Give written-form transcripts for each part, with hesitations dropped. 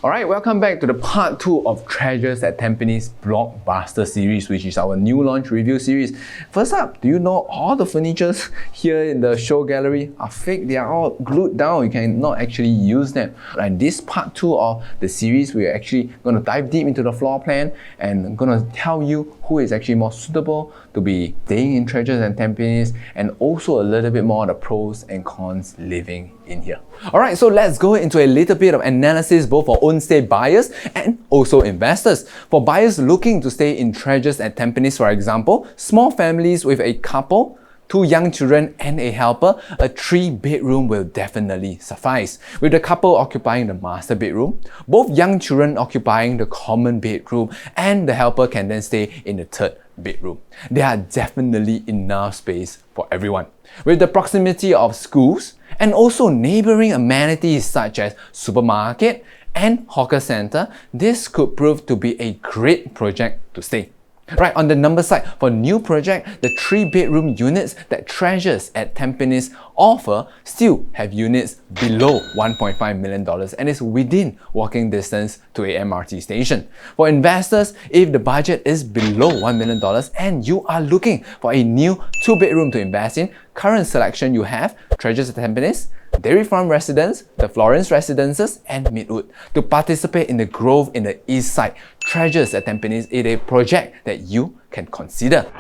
Alright, welcome back to the part 2 of Treasures at Tampines BlkBuster series, which is our new launch review series. First up, do you know all the furnitures here in the show gallery are fake? They are all glued down, you cannot actually use them. And this part 2 of the series, we are actually going to dive deep into the floor plan and I'm going to tell you who is actually more suitable to be staying in Treasures at Tampines, and also a little bit more of the pros and cons living in here. Alright, so let's go into a little bit of analysis both for own stay buyers and also investors. For buyers looking to stay in Treasures at Tampines, for example, small families with a couple, 2 young children and a helper, a 3-bedroom will definitely suffice. With the couple occupying the master bedroom, both young children occupying the common bedroom, and the helper can then stay in the 3rd bedroom. There are definitely enough space for everyone. With the proximity of schools and also neighboring amenities such as supermarket and hawker center, this could prove to be a great project to stay. Right, on the number side, for new project, the 3-bedroom units that Treasures at Tampines offer still have units below $1.5 million and is within walking distance to a MRT station. For investors, if the budget is below $1 million and you are looking for a new 2-bedroom to invest in, current selection you have Treasures at Tampines, Dairy Farm Residence, the Florence Residences, and Midwood. To participate in the growth in the east side, Treasures at Tampines is a project that you can consider.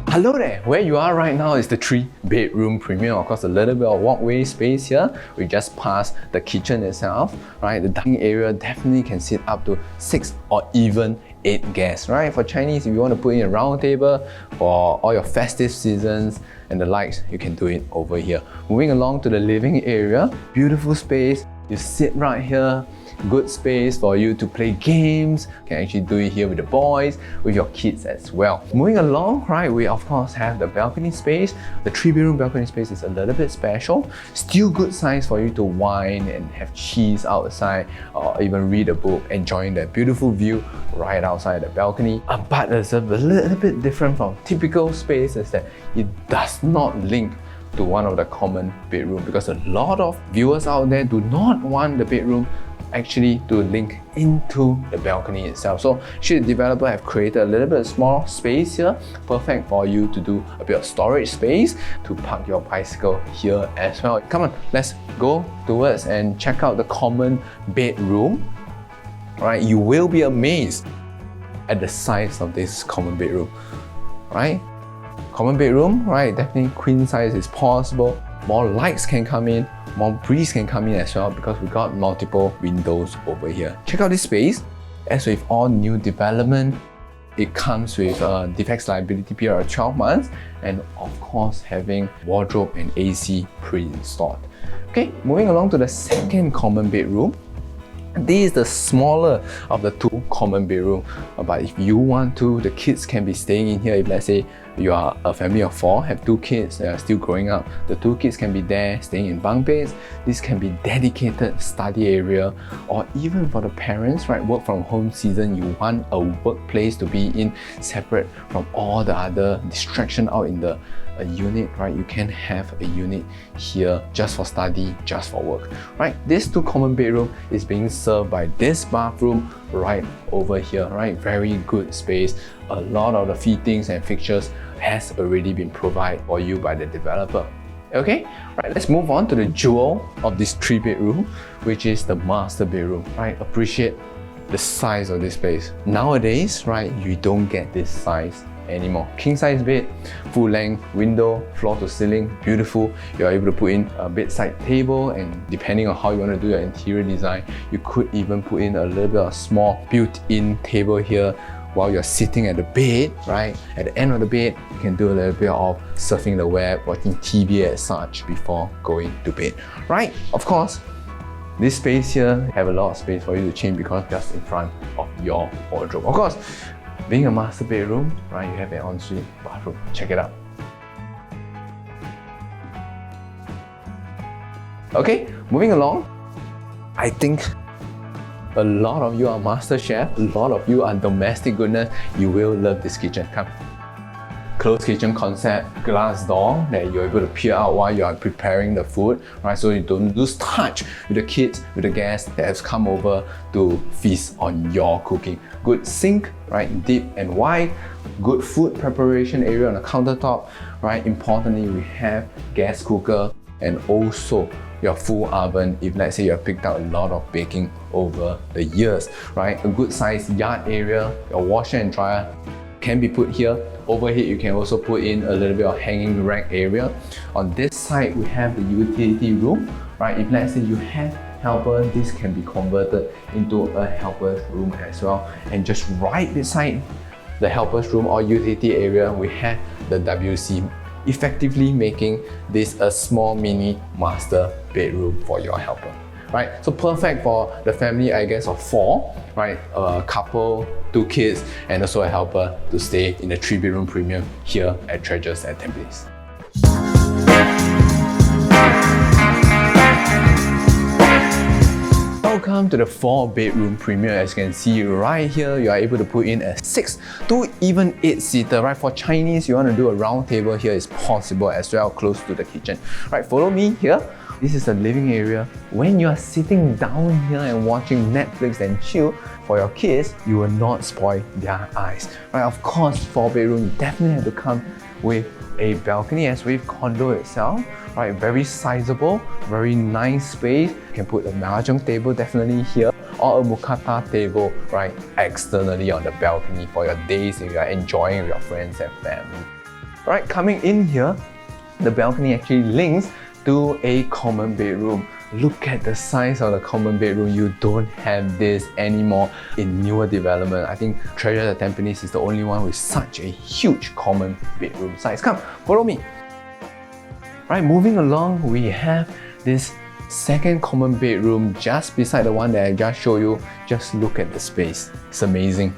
Hello there, where you are right now is the 3-bedroom premium. Of course, a little bit of walkway space here. We just passed the kitchen itself, right? The dining area definitely can sit up to 6 or even 8 guests, right? For Chinese, if you want to put in a round table for all your festive seasons and the likes, you can do it over here. Moving along to the living area, beautiful space. You sit right here, good space for you to play games. You can actually do it here with the boys, with your kids as well. Moving along, right, we of course have the balcony space. The 3-bedroom balcony space is a little bit special. Still good size for you to wine and have cheese outside or even read a book, enjoying that beautiful view right outside the balcony. But it's a little bit different from typical spaces that it does not link to one of the common bedroom, because a lot of viewers out there do not want the bedroom actually to link into the balcony itself. So should the developer have created a little bit of small space here, perfect for you to do a bit of storage space to park your bicycle here as well. Come on, let's go towards and check out the common bedroom. Right, you will be amazed at the size of this common bedroom. Right, common bedroom, right, definitely queen size is possible. More lights can come in, more breeze can come in as well, because we got multiple windows over here. Check out this space. As with all new development, it comes with a defects liability period of 12 months and of course having wardrobe and AC pre-installed. Okay, moving along to the 2nd common bedroom. This is the smaller of the 2 common bedroom, but if you want to, the kids can be staying in here. If let's say you are a family of 4, have 2 kids that are still growing up, the 2 kids can be there staying in bunk beds. This can be dedicated study area, or even for the parents, right, work from home season, you want a workplace to be in separate from all the other distraction out in the unit, right? You can have a unit here just for study, just for work, right? This 2 common bedroom is being served by this bathroom right over here, right? Very good space. A lot of the fittings and fixtures has already been provided for you by the developer. Okay, right, let's move on to the jewel of this 3-bedroom, which is the master bedroom, right? Appreciate the size of this space. Nowadays, right, you don't get this size anymore. King size bed, full length window, floor to ceiling, beautiful. You're able to put in a bedside table, and depending on how you want to do your interior design, you could even put in a little bit of small built-in table here while you're sitting at the bed, right? At the end of the bed, you can do a little bit of surfing the web, watching TV as such before going to bed, right? Of course, this space here have a lot of space for you to change because just in front of your wardrobe. Of course, being a master bedroom, right, you have an ensuite bathroom. Check it out. Okay, moving along. I think a lot of you are master chef, a lot of you are domestic goodness. You will love this kitchen. Come. closed kitchen concept, glass door that you're able to peer out while you are preparing the food, right? So you don't lose touch with the kids, with the guests that has come over to feast on your cooking. Good sink, right? Deep and wide. Good food preparation area on the countertop, right? Importantly, we have gas cooker and also your full oven if let's say you have picked out a lot of baking over the years, right? A good sized yard area, your washer and dryer can be put here. Overhead, you can also put in a little bit of hanging rack area. On this side, we have the utility room, right? If let's say you have helper, this can be converted into a helper's room as well. And just right beside the helper's room or utility area, we have the WC, effectively making this a small mini master bedroom for your helper, right? So perfect for the family, I guess, of 4, right? A couple, 2 kids, and also a helper to stay in the 3-bedroom premium here at Treasures at Tampines. Welcome to the 4-bedroom premium. As you can see right here, you are able to put in a 6 to even 8-seater, right? For Chinese, you want to do a round table here is possible as well, close to the kitchen. Right, follow me here. This is the living area. When you are sitting down here and watching Netflix and chill, for your kids, you will not spoil their eyes. Right, of course, 4-bedroom, you definitely have to come with a balcony as with condo itself. Right, very sizable, very nice space. You can put a mahjong table definitely here or a mookata table right externally on the balcony for your days if you are enjoying with your friends and family. Right, coming in here, the balcony actually links to a common bedroom. Look at the size of the common bedroom. You don't have this anymore in newer development. I think Treasure at Tampines is the only one with such a huge common bedroom size. Come, follow me. Right, moving along, we have this second common bedroom just beside the one that I just showed you. Just look at the space. It's amazing.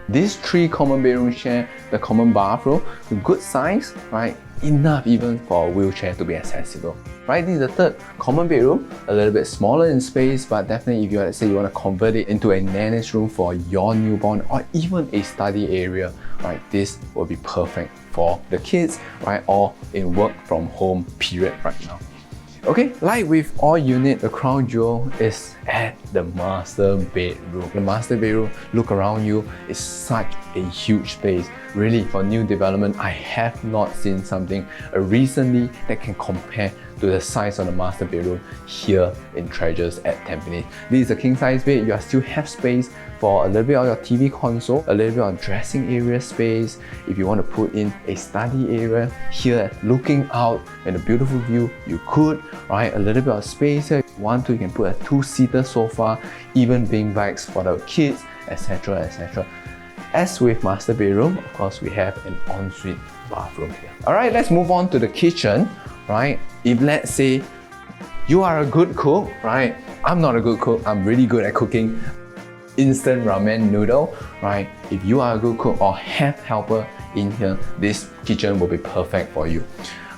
These 3 common bedrooms share the common bathroom with good size, right? Enough even for a wheelchair to be accessible. Right, this is the third common bedroom, a little bit smaller in space, but definitely if you let's say you want to convert it into a nanny's room for your newborn or even a study area, right, this will be perfect for the kids, right, or in work from home period right now. Okay, like with all unit, the crown jewel is at the master bedroom. The master bedroom, look around you, is such a huge space. Really, for new development, I have not seen something recently that can compare to the size of the master bedroom here in Treasures at Tampines. This is a king size bed. You still have space for a little bit of your TV console, a little bit of dressing area space. If you want to put in a study area here, looking out and a beautiful view, you could, right? A little bit of space here. If you want to, you can put a 2-seater sofa, even bean bags for the kids, etc, etc. As with master bedroom, of course, we have an ensuite bathroom here. Alright, let's move on to the kitchen, right? If let's say you are a good cook, right? I'm not a good cook, I'm really good at cooking instant ramen noodle, right? If you are a good cook or have helper in here, this kitchen will be perfect for you.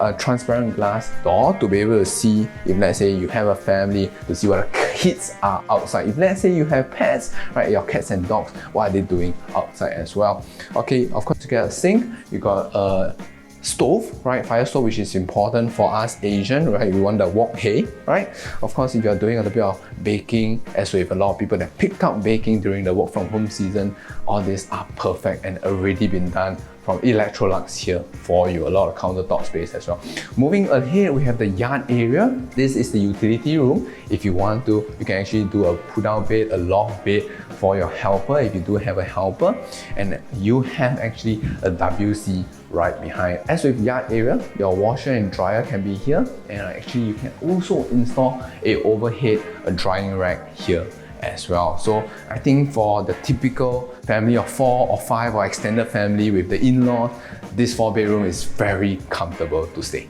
A transparent glass door to be able to see if let's say you have a family, to see what the kids are outside. If let's say you have pets, right, your cats and dogs, what are they doing outside as well? Okay, of course you get a sink, you got a stove, right, fire stove, which is important for us Asian, right? We want the wok hei, right? Of course, if you're doing a little bit of baking, as with a lot of people that picked up baking during the work from home season, all these are perfect and already been done from Electrolux here for you. A lot of countertop space as well. Moving ahead, we have the yard area. This is the utility room. If you want to, you can actually do a pull-down bed, a loft bed for your helper if you do have a helper. And you have actually a WC right behind. As with yard area, your washer and dryer can be here. And actually you can also install a overhead drying rack here as well. So I think for the typical family of 4 or 5 or extended family with the in-law, this 4-bedroom is very comfortable to stay.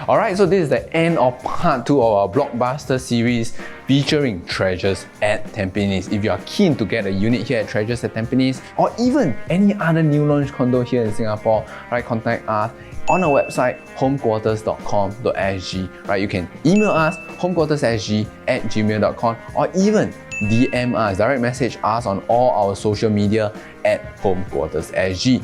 Alright, so this is the end of part 2 of our BlkBuster series featuring Treasures at Tampines. If you are keen to get a unit here at Treasures at Tampines or even any other new launch condo here in Singapore, right, contact us on our website homequarters.com.sg, right? You can email us homequarterssg@gmail.com or even DM us, direct message us on all our social media at HomeQuartersSG.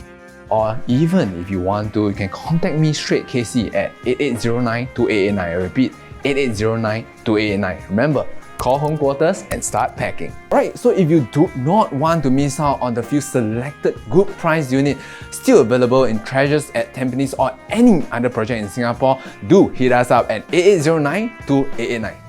or even if you want to, you can contact me straight, KC, at 8809-2889. I repeat, 8809-2889. Remember, call Home Quarters and start packing. Alright, so if you do not want to miss out on the few selected good price unit still available in Treasures at Tampines or any other project in Singapore, do hit us up at 8809-2889.